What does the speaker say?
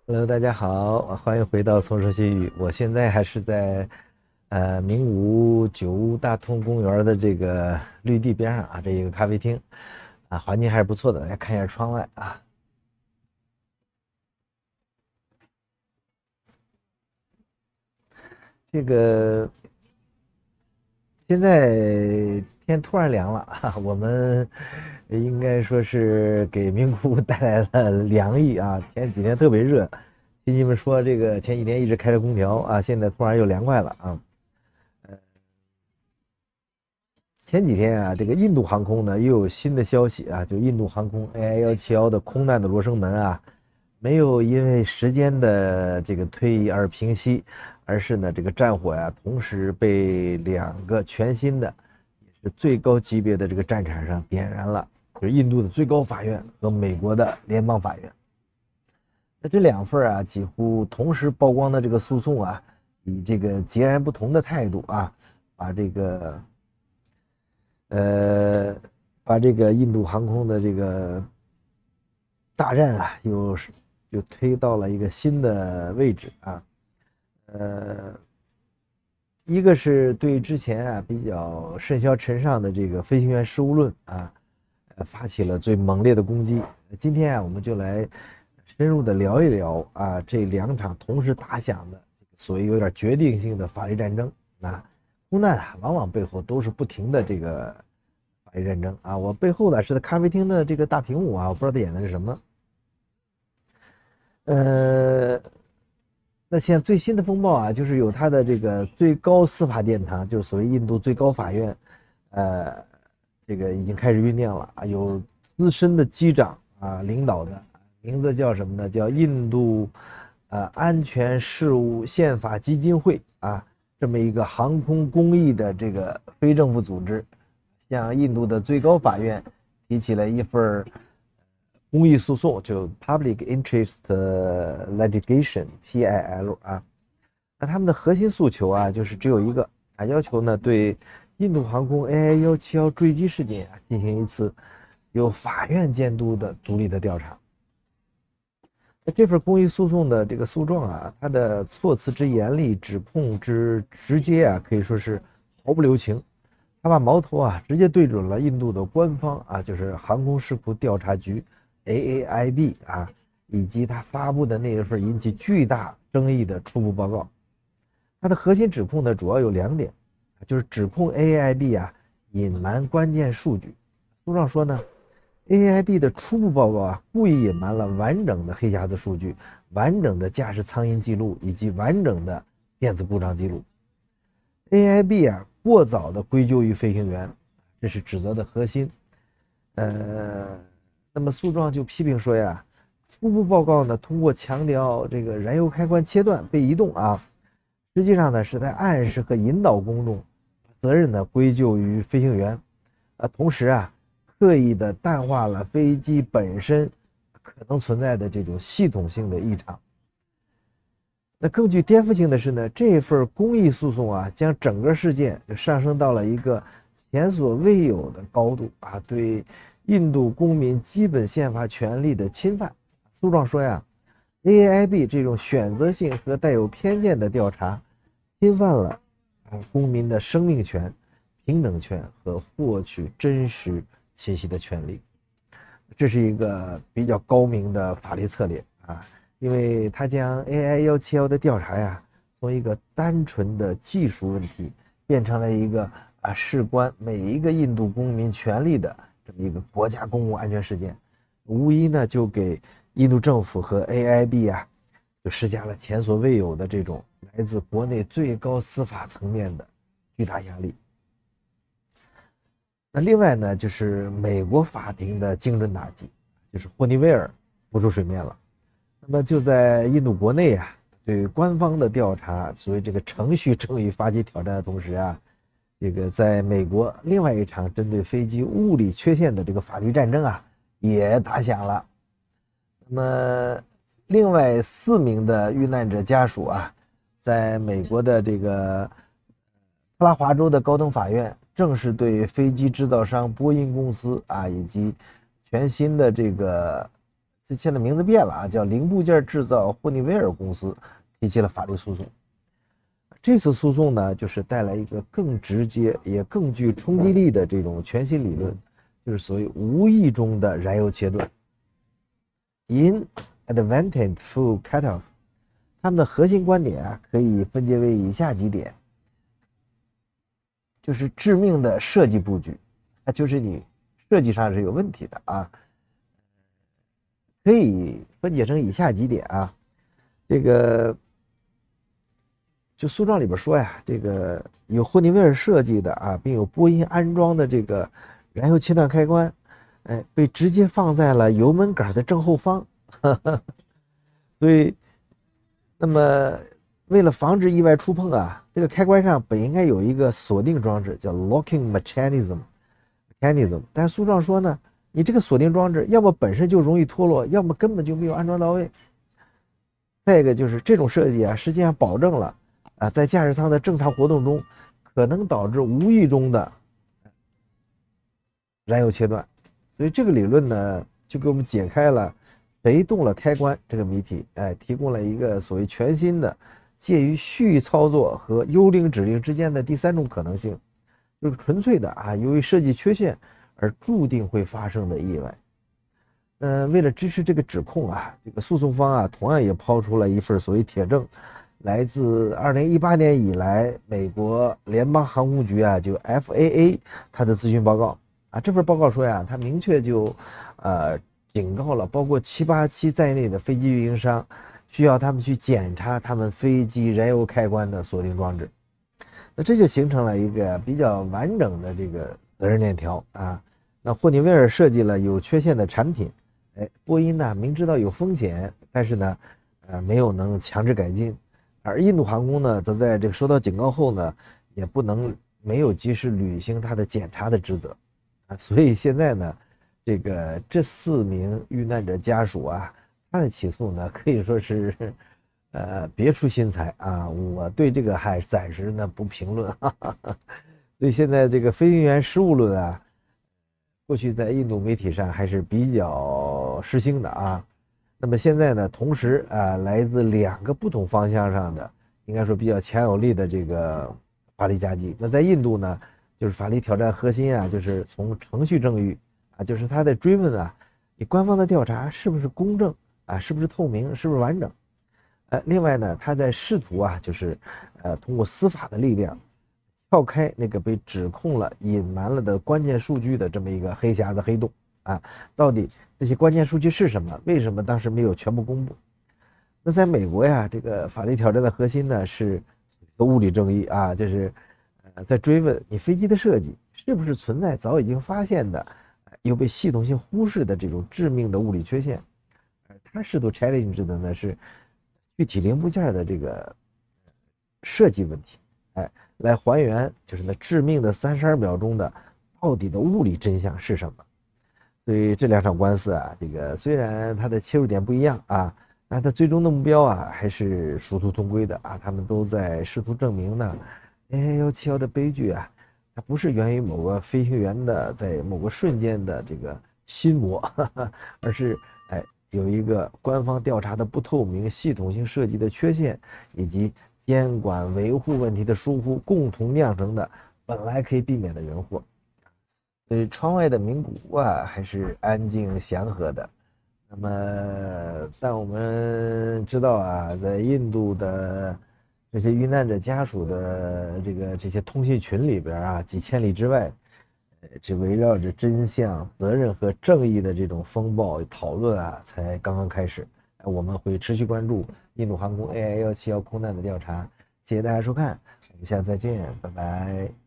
Hello，大家好，欢迎回到松说新语。我现在还是在名古九屋大通公园的这个绿地边上啊，这一个咖啡厅啊，环境还是不错的。大家看一下窗外啊，这个现在天突然凉了啊，我们应该说是给名古屋带来了凉意啊。前几天特别热，亲戚们说这个前几天一直开着空调啊，现在突然又凉快了啊。前几天啊，这个印度航空呢又有新的消息啊，就印度航空 AI171的空难的罗生门啊，没有因为时间的这个推移而平息，而是呢这个战火呀，同时被两个全新的，也是最高级别的这个战场上点燃了，就是印度的最高法院和美国的联邦法院。那这两份啊几乎同时曝光的这个诉讼啊，以这个截然不同的态度啊，把这个呃，把这个印度航空的这个大战啊，又推到了一个新的位置啊。呃，一个是对之前啊比较甚嚣尘上的这个飞行员失误论啊，发起了最猛烈的攻击。今天啊，我们就来深入的聊一聊啊这两场同时打响的所谓有点决定性的法律战争啊。空难啊，往往背后都是不停的这个法律战争啊。我背后的是咖啡厅的这个大屏幕啊，我不知道他演的是什么。呃，那现在最新的风暴啊，就是有它的这个最高司法殿堂，就是所谓印度最高法院，呃，这个已经开始酝酿了啊，有资深的机长啊领导的，名字叫什么呢？叫印度安全事务宪法基金会啊，这么一个航空公益的这个非政府组织，向印度的最高法院提起了一份公益诉讼，就 Public Interest Litigation（PIL） 啊。那他们的核心诉求啊，就是只有一个啊，要求呢对印度航空 AI171坠机事件啊进行一次由法院监督的独立的调查。那这份公益诉讼的这个诉状啊，它的措辞之严厉，指控之直接啊，可以说是毫不留情。他把矛头啊直接对准了印度的官方啊，就是航空事故调查局 AAIB 啊，以及他发布的那一份引起巨大争议的初步报告。它的核心指控呢，主要有两点，就是指控 AAIB 啊隐瞒关键数据。书上说呢，AAIB 的初步报告啊，故意隐瞒了完整的黑匣子数据、完整的驾驶舱音记录以及完整的电子故障记录。AIB 啊，过早的归咎于飞行员，这是指责的核心。那么诉状就批评说呀，初步报告呢，通过强调这个燃油开关切断被移动啊，实际上呢是在暗示和引导公众责任呢归咎于飞行员，同时啊，刻意的淡化了飞机本身可能存在的这种系统性的异常。那更具颠覆性的是呢，这份公益诉讼啊，将整个事件就上升到了一个前所未有的高度啊，对印度公民基本宪法权利的侵犯。诉状说呀，AIB 这种选择性和带有偏见的调查，侵犯了公民的生命权、平等权和获取真实信息的权利。这是一个比较高明的法律策略啊。因为他将 AI171的调查呀，从一个单纯的技术问题，变成了一个事关每一个印度公民权利的这么一个国家公共安全事件，无疑呢就给印度政府和 AIB 啊，就施加了前所未有的这种来自国内最高司法层面的巨大压力。那另外呢，就是美国法庭的精准打击，就是霍尼韦尔浮出水面了。那么就在印度国内啊，对官方的调查，所谓这个程序正义发起挑战的同时啊，这个在美国另外一场针对飞机物理缺陷的这个法律战争啊，也打响了。那么，另外4名的遇难者家属啊，在美国的这个特拉华州的高等法院，正式对飞机制造商波音公司啊，以及全新的这个这现在名字变了啊，叫零部件制造霍尼韦尔公司提起了法律诉讼。这次诉讼呢，就是带来一个更直接也更具冲击力的这种全新理论，就是所谓无意中的燃油切断 （inadvertent fuel cutoff）。他们的核心观点啊，可以分解为以下几点：就是致命的设计布局，就是你设计上是有问题的啊。可以分解成以下几点啊，这个就诉状里边说呀，这个有霍尼韦尔设计的啊，并有波音安装的这个燃油切断开关，被直接放在了油门杆的正后方，所以，那么为了防止意外触碰啊，这个开关上本应该有一个锁定装置，叫 locking mechanism， 但是诉状说呢，你这个锁定装置要么本身就容易脱落，要么根本就没有安装到位。再一个就是这种设计啊，实际上保证了啊，在驾驶舱的正常活动中，可能导致无意中的燃油切断。所以这个理论呢，就给我们解开了谁动了开关这个谜题，提供了一个所谓全新的介于蓄意操作和幽灵指令之间的第三种可能性，就是纯粹的啊，由于设计缺陷而注定会发生的意外。为了支持这个指控啊，这个诉讼方啊，同样也抛出了一份所谓铁证，来自2018年以来美国联邦航空局啊，就 FAA 它的咨询报告啊。这份报告说呀，它明确就警告了包括787在内的飞机运营商，需要他们去检查他们飞机燃油开关的锁定装置。那这就形成了一个比较完整的这个责任链条啊。那霍尼韦尔设计了有缺陷的产品，波音呢明知道有风险，但是呢，没有能强制改进，而印度航空呢，则在这个收到警告后呢，也不能没有及时履行它的检查的职责，啊，所以现在呢，这4名遇难者家属啊，他的起诉呢，可以说是，别出心裁啊，我对这个还暂时呢不评论，所以现在这个飞行员失误论啊。过去在印度媒体上还是比较时兴的啊，那么现在呢，同时啊，来自2个不同方向上的，应该说比较强有力的这个法律夹击。那在印度呢，就是法律挑战核心啊，就是从程序正义啊，就是他在追问啊，你官方的调查是不是公正啊，是不是透明，是不是完整？另外呢，他在试图啊，就是通过司法的力量。撬开那个被指控了、隐瞒了的关键数据的这么一个黑匣子、黑洞啊，到底这些关键数据是什么？为什么当时没有全部公布？那在美国呀，这个法律挑战的核心呢是物理正义啊，就是在追问你飞机的设计是不是存在早已经发现的又被系统性忽视的这种致命的物理缺陷。他试图 challenge 的呢是具体零部件的这个设计问题，来还原就是那致命的32秒钟的到底的物理真相是什么。所以这2场官司啊，这个虽然它的切入点不一样啊，但它最终的目标啊还是殊途同归的啊。他们都在试图证明呢，111的悲剧啊，它不是源于某个飞行员的在某个瞬间的这个心魔，而是有一个官方调查的不透明、系统性设计的缺陷，以及监管维护问题的疏忽，共同酿成的本来可以避免的人祸。所以窗外的名古屋啊，还是安静祥和的。那么，但我们知道啊，在印度的这些遇难者家属的这些通讯群里边啊，几千里之外，这围绕着真相、责任和正义的这种风暴讨论啊，才刚刚开始。我们会持续关注印度航空 AI171空难的调查。谢谢大家收看，我们下次再见，拜拜。